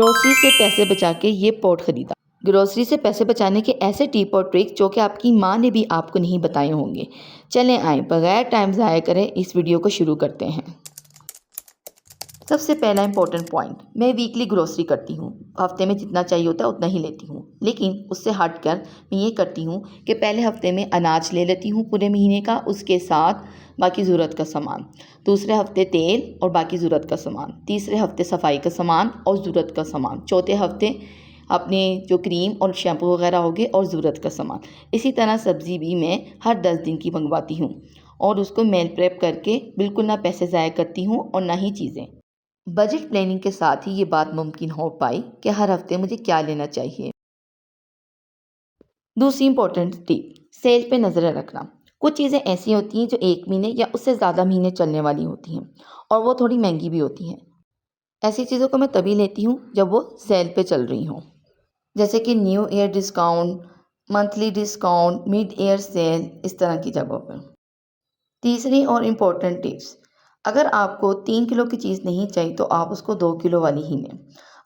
Grocery से पैसे बचा के ये पॉट खरीदा। ग्रोसरी से पैसे बचाने के ऐसे टिप और ट्रिक जो कि आपकी माँ ने भी आपको नहीं बताए होंगे। चलें आएँ बगैर टाइम ज़ाया करें इस वीडियो को शुरू करते हैं। सबसे पहला इंपॉर्टेंट पॉइंट, मैं वीकली ग्रोसरी करती हूँ। हफ्ते में जितना चाहिए होता है उतना ही लेती हूँ, लेकिन उससे हटकर मैं ये करती हूँ कि पहले हफ्ते में अनाज ले लेती हूँ पूरे महीने का, उसके साथ बाकी ज़रूरत का सामान। दूसरे हफ्ते तेल और बाकी ज़रूरत का सामान। तीसरे हफ्ते सफाई का सामान और ज़रूरत का सामान। चौथे हफ्ते अपने जो क्रीम और शैम्पू वगैरह हो गए और ज़रूरत का सामान। इसी तरह सब्ज़ी भी मैं हर 10 दिन की मंगवाती हूँ और उसको मेल प्रेप करके बिल्कुल ना पैसे ज़ाया करती हूँ और ना ही चीज़ें। बजट प्लानिंग के साथ ही ये बात मुमकिन हो पाई कि हर हफ्ते मुझे क्या लेना चाहिए। दूसरी इंपॉर्टेंट टिप, सेल पे नज़र रखना। कुछ चीज़ें ऐसी होती हैं जो 1 महीने या उससे ज़्यादा महीने चलने वाली होती हैं और वो थोड़ी महंगी भी होती हैं। ऐसी चीज़ों को मैं तभी लेती हूँ जब वो सेल पे चल रही हों, जैसे कि new year discount, monthly discount, mid year cell, इस तरह की जगहों पर। तीसरी और इम्पोर्टेंट टिप्स, अगर आपको 3 किलो की चीज़ नहीं चाहिए तो आप उसको 2 किलो वाली ही लें।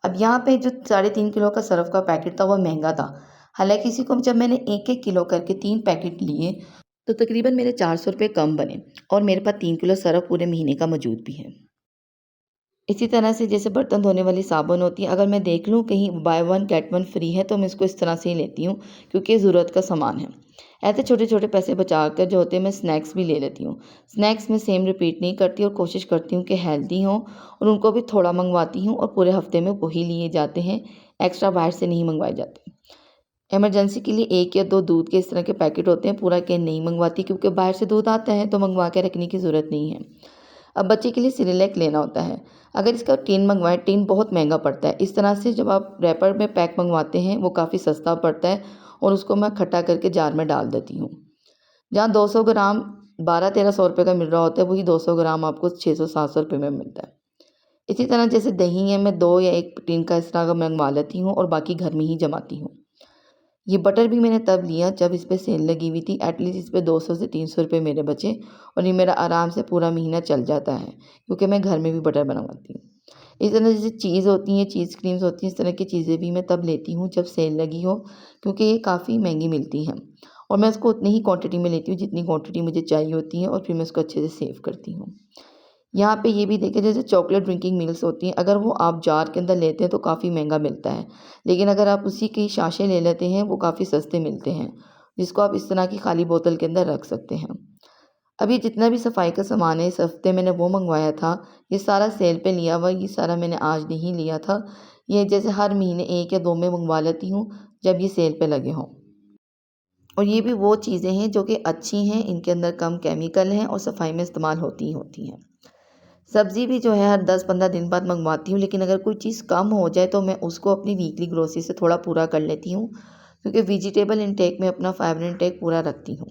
अब यहाँ पे जो 3.5 किलो का सर्फ़ का पैकेट था वो महंगा था। हालाँकि इसी को जब मैंने 1-1 किलो करके 3 पैकेट लिए तो तकरीबन मेरे 400 रुपये कम बने और मेरे पास 3 किलो सर्फ़ पूरे महीने का मौजूद भी है। इसी तरह से जैसे बर्तन धोने वाली साबुन होती है, अगर मैं देख लूँ कहीं बाय 1 गेट 1 फ्री है तो मैं इसको इस तरह से ही लेती हूँ क्योंकि ये ज़रूरत का सामान है। ऐसे छोटे-छोटे पैसे बचा कर जो होते हैं मैं स्नैक्स भी ले लेती हूँ। स्नैक्स में सेम रिपीट नहीं करती और कोशिश करती हूँ कि हेल्दी हों और उनको भी थोड़ा मंगवाती हूँ और पूरे हफ्ते में वही लिए जाते हैं, एक्स्ट्रा बाहर से नहीं मंगवाए जाते। इमरजेंसी के लिए 1 या 2 दूध के इस तरह के पैकेट होते हैं, पूरा कैन नहीं मंगवाती क्योंकि बाहर से दूध आता है तो मंगवा के रखने की ज़रूरत नहीं है। अब बच्चे के लिए सिरेलैक लेना होता है, अगर इसका टिन मंगवाएं, टिन बहुत महंगा पड़ता है। इस तरह से जब आप रैपर में पैक मंगवाते हैं वो काफ़ी सस्ता पड़ता है और उसको मैं इकट्ठा करके जार में डाल देती हूँ। जहाँ 200 ग्राम 1200-1300 रुपये का मिल रहा होता है, वही 200 ग्राम आपको 600-700 रुपये में मिलता है। इसी तरह जैसे दही है, मैं 2 या 1 टिन का इस तरह का मंगवा लेती हूँ और बाकी घर में ही जमाती हूँ। ये बटर भी मैंने तब लिया जब इस पे सेल लगी हुई थी, एटलीस्ट इस पे 200 से 300 रुपये मेरे बचे और ये मेरा आराम से पूरा महीना चल जाता है क्योंकि मैं घर में भी बटर बनवाती हूँ। इस तरह जैसे चीज़ होती हैं, चीज़ क्रीम्स होती हैं, इस तरह की चीज़ें भी मैं तब लेती हूँ जब सेल लगी हो क्योंकि ये काफ़ी महंगी मिलती हैं और मैं उसको उतनी ही क्वांटिटी में लेती हूँ जितनी क्वांटिटी मुझे चाहिए होती है और फिर मैं उसको अच्छे से सेव करती हूँ। यहाँ पे ये भी देखें जैसे चॉकलेट ड्रिंकिंग मिल्स होती हैं, अगर वो आप जार के अंदर लेते हैं तो काफ़ी महंगा मिलता है, लेकिन अगर आप उसी की साशे ले लेते हैं वो काफ़ी सस्ते मिलते हैं, जिसको आप इस तरह की खाली बोतल के अंदर रख सकते हैं। अब ये जितना भी सफाई का सामान है, इस हफ्ते मैंने वो मंगवाया था, ये सारा सेल पे लिया हुआ, ये सारा मैंने आज नहीं लिया था। ये जैसे हर महीने 1 या 2 में मंगवा लेती हूँ जब ये सेल पे लगे हों। और ये भी वो चीज़ें हैं जो कि अच्छी हैं, इनके अंदर कम केमिकल हैं और सफाई में इस्तेमाल होती ही होती हैं। सब्ज़ी भी जो है हर 10-15 दिन बाद मंगवाती हूँ, लेकिन अगर कोई चीज़ कम हो जाए तो मैं उसको अपनी वीकली ग्रोसरी से थोड़ा पूरा कर लेती हूँ क्योंकि वेजिटेबल इंटेक में अपना फाइबर इंटेक पूरा रखती हूँ।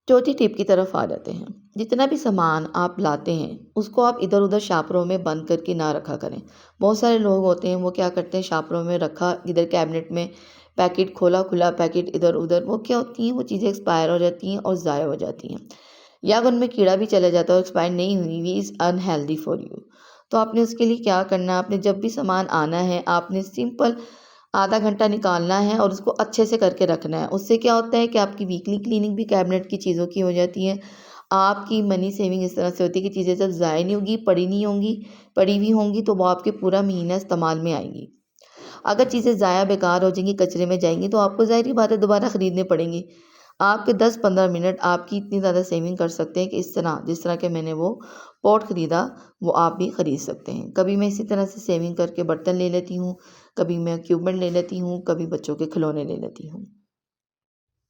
चौथी टिप की तरफ आ जाते हैं। जितना भी सामान आप लाते हैं उसको आप इधर उधर शापरों में बंद करके ना रखा करें। बहुत सारे लोग होते हैं वो क्या करते हैं, शापरों में रखा, इधर कैबिनेट में पैकेट खोला, खुला पैकेट इधर उधर, वो क्या होती हैं, वो चीज़ें एक्सपायर हो जाती हैं और ज़ाया हो जाती हैं या अगर उनमें कीड़ा भी चला जाता है और एक्सपायर नहीं हुई हुई, इज़ अनहेल्दी फॉर यू। तो आपने उसके लिए क्या करना है, आपने जब भी सामान आना है आपने सिंपल आधा घंटा निकालना है और उसको अच्छे से करके रखना है। उससे क्या होता है कि आपकी वीकली क्लीनिंग भी कैबिनेट की चीज़ों की हो जाती है। आपकी मनी सेविंग इस तरह से होती है कि चीज़ें जब ज़ाया नहीं होंगी, पड़ी हुई होंगी तो वो आपके पूरा महीना इस्तेमाल में आएंगी। अगर चीज़ें ज़ाया बेकार हो जाएंगी, कचरे में जाएंगी तो आपको ज़ाहिर-सी बात है दोबारा ख़रीदने पड़ेंगी। आपके 10-15 मिनट आपकी इतनी ज़्यादा सेविंग कर सकते हैं कि इस तरह जिस तरह के मैंने वो पॉट ख़रीदा वो आप भी ख़रीद सकते हैं। कभी मैं इसी तरह से सेविंग करके बर्तन ले लेती हूँ, कभी मैं इक्विपमेंट ले लेती हूँ, कभी बच्चों के खिलौने ले लेती हूँ।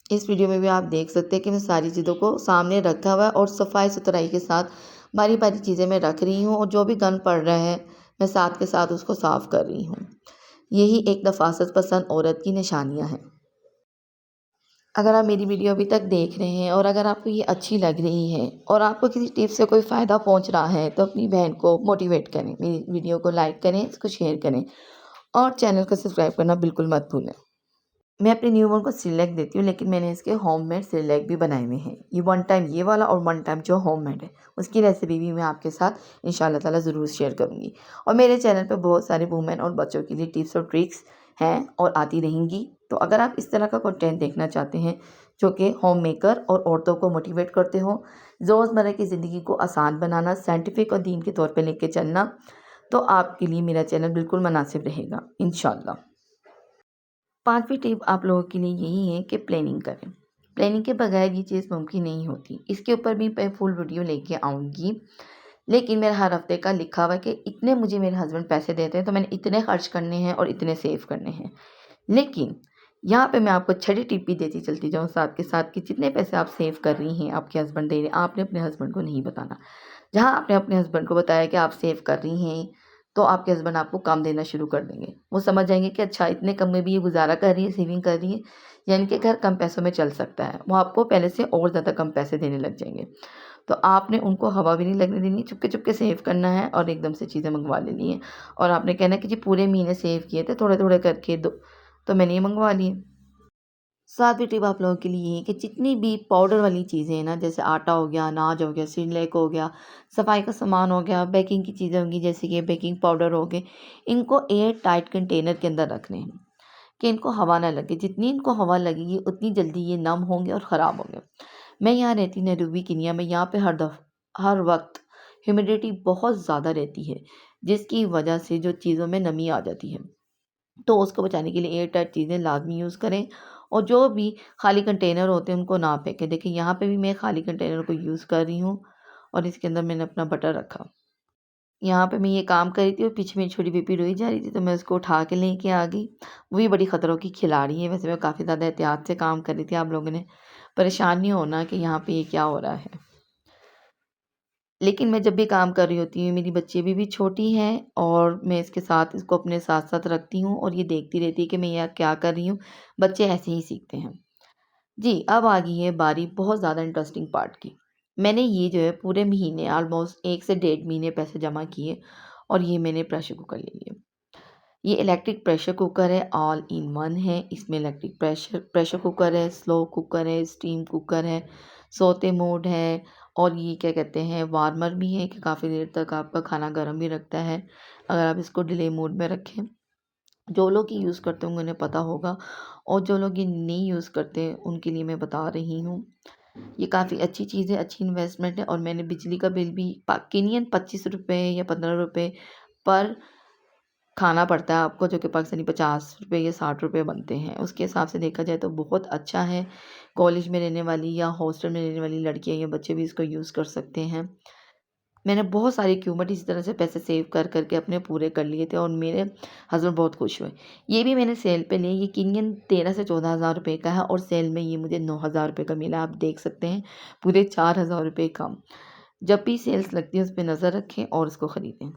इस वीडियो में भी आप देख सकते हैं कि मैं सारी चीज़ों को सामने रखा हुआ है और सफाई सुथराई के साथ बारी-बारी चीज़ें मैं रख रही हूँ और जो भी गंद पड़ रहा है मैं साथ के साथ उसको साफ़ कर रही हूँ। यही एक नफ़ासत पसंद औरत की निशानियाँ हैं। अगर आप मेरी वीडियो अभी तक देख रहे हैं और अगर आपको ये अच्छी लग रही है और आपको किसी टिप से कोई फ़ायदा पहुंच रहा है तो अपनी बहन को मोटिवेट करें, मेरी वीडियो को लाइक करें, इसको शेयर करें और चैनल को सब्सक्राइब करना बिल्कुल मत भूलें। मैं अपने न्यूबॉर्न को सेरेलैक देती हूँ, लेकिन मैंने इसके होममेड सेरेलैक भी बनाए हुए हैं। ये वन टाइम ये वाला और वन टाइम जो होममेड है, उसकी रेसिपी भी मैं आपके साथ इंशाल्लाह ताला ज़रूर शेयर करूँगी। और मेरे चैनल पे बहुत सारे वुमेन और बच्चों के लिए टिप्स और ट्रिक्स हैं और आती रहेंगी। तो अगर आप इस तरह का कंटेंट देखना चाहते हैं जो कि होम मेकर और औरतों को मोटिवेट करते हो, रोज़मर्रा की ज़िंदगी को आसान बनाना, साइंटिफिक और दीन के तौर पे लेके चलना, तो आपके लिए मेरा चैनल बिल्कुल मुनासिब रहेगा इंशाल्लाह। 5वीं टिप आप लोगों के लिए यही है कि प्लानिंग करें। प्लानिंग के बगैर ये चीज़ मुमकिन नहीं होती। इसके ऊपर भी मैं फुल वीडियो लेके आऊँगी। लेकिन मेरा हर हफ़्ते का लिखा हुआ है कि इतने मुझे मेरे हस्बैंड पैसे देते हैं, तो मैंने इतने खर्च करने हैं और इतने सेव करने हैं। लेकिन यहाँ पे मैं आपको छठी टिप भी देती चलती जाऊँ साथ के साथ कि जितने पैसे आप सेव कर रही हैं, आपके हस्बैंड दे रहे हैं, आपने अपने हस्बैंड को नहीं बताना। जहाँ आपने अपने हस्बैंड को बताया कि आप सेव कर रही हैं, तो आपके हस्बैंड आपको कम देना शुरू कर देंगे। वो समझ जाएँगे कि अच्छा इतने कम में भी ये गुज़ारा कर रही है, सेविंग कर रही है, यानी कि घर कम पैसों में चल सकता है। वो आपको पहले से और ज़्यादा कम पैसे देने लग जाएँगे। तो आपने उनको हवा भी नहीं लगने देनी, चुपके-चुपके सेव करना है और एकदम से चीज़ें मँगवा लेनी है। और आपने कहना है कि जी पूरे महीने सेव किए थे, थोड़े-थोड़े करके दो, तो मैंने ये मँगवा लिए। 7वीं टिप आप लोगों के लिए ये है कि जितनी भी पाउडर वाली चीज़ें हैं ना, जैसे आटा हो गया, अनाज हो गया, सेरेलैक हो गया, सफाई का सामान हो गया, बेकिंग की चीज़ें होंगी जैसे कि बेकिंग पाउडर हो गए, इनको एयर टाइट कंटेनर के अंदर रखने हैं कि इनको हवा ना लगे। जितनी इनको हवा लगेगी उतनी जल्दी ये नम होंगे और ख़राब होंगे। मैं यहाँ रहती नैरोबी केन्या में, यहाँ पे हर वक्त ह्यूमिडिटी बहुत ज़्यादा रहती है, जिसकी वजह से जो चीज़ों में नमी आ जाती है। तो उसको बचाने के लिए एयर टाइट चीज़ें लाज़मी यूज़ करें और जो भी खाली कंटेनर होते हैं उनको ना फेंकें। देखिए यहाँ पे भी मैं खाली कंटेनर को यूज़ कर रही हूँ और इसके अंदर मैंने अपना बटर रखा। यहाँ पे मैं ये काम कर रही थी और पीछे मेरी छोटी बेबी रोई जा रही थी, तो मैं उसको उठा के लेके आ गई। वो भी बड़ी ख़तरों की खिलाड़ी है। वैसे मैं काफ़ी ज़्यादा एहतियात से काम कर रही थी। आप लोगों ने परेशान नहीं होना कि यहाँ पे ये क्या हो रहा है। लेकिन मैं जब भी काम कर रही होती हूँ, मेरी बच्ची अभी भी छोटी हैं और मैं इसके साथ इसको अपने साथ-साथ रखती हूँ और ये देखती रहती है कि मैं यहाँ क्या कर रही हूँ। बच्चे ऐसे ही सीखते हैं। जी, अब आ गई है बारी बहुत ज़्यादा इंटरेस्टिंग पार्ट की। मैंने ये जो है पूरे महीने ऑलमोस्ट 1 से डेढ़ महीने पैसे जमा किए और ये मैंने प्रेशर कुकर ले लिया। ये इलेक्ट्रिक प्रेशर कुकर है, ऑल इन वन है। इसमें इलेक्ट्रिक प्रेशर प्रेशर कुकर है, स्लो कुकर है, स्टीम कुकर है, सोते मोड है और ये क्या कहते हैं वार्मर भी है कि काफ़ी देर तक आपका खाना गर्म भी रखता है अगर आप इसको डिले मोड में रखें। जो लोग ये यूज़ करते होंगे उन्हें पता होगा और जो लोग ये नहीं यूज़ करते उनके लिए मैं बता रही हूँ। ये काफ़ी अच्छी चीज़ है, अच्छी इन्वेस्टमेंट है और मैंने बिजली का बिल भी केनियन ₹25 या ₹15 पर खाना पड़ता है आपको, जो कि पाकिस्तानी ₹50 या ₹60 बनते हैं। उसके हिसाब से देखा जाए तो बहुत अच्छा है। कॉलेज में रहने वाली या हॉस्टल में रहने वाली लड़कियाँ या बच्चे भी इसको यूज़ कर सकते हैं। मैंने बहुत सारे इक्विपमेंट इसी तरह से पैसे सेव कर के अपने पूरे कर लिए थे और मेरे हस्बैंड बहुत खुश हुए। ये भी मैंने सेल पे लिया। ये किंगन 13 से 14,000 रुपए का है और सेल में ये मुझे 9,000 रुपए का मिला। आप देख सकते हैं पूरे 4,000 रुपए कम। जब भी सेल्स लगती है उस पे नज़र रखें और उसको ख़रीदें।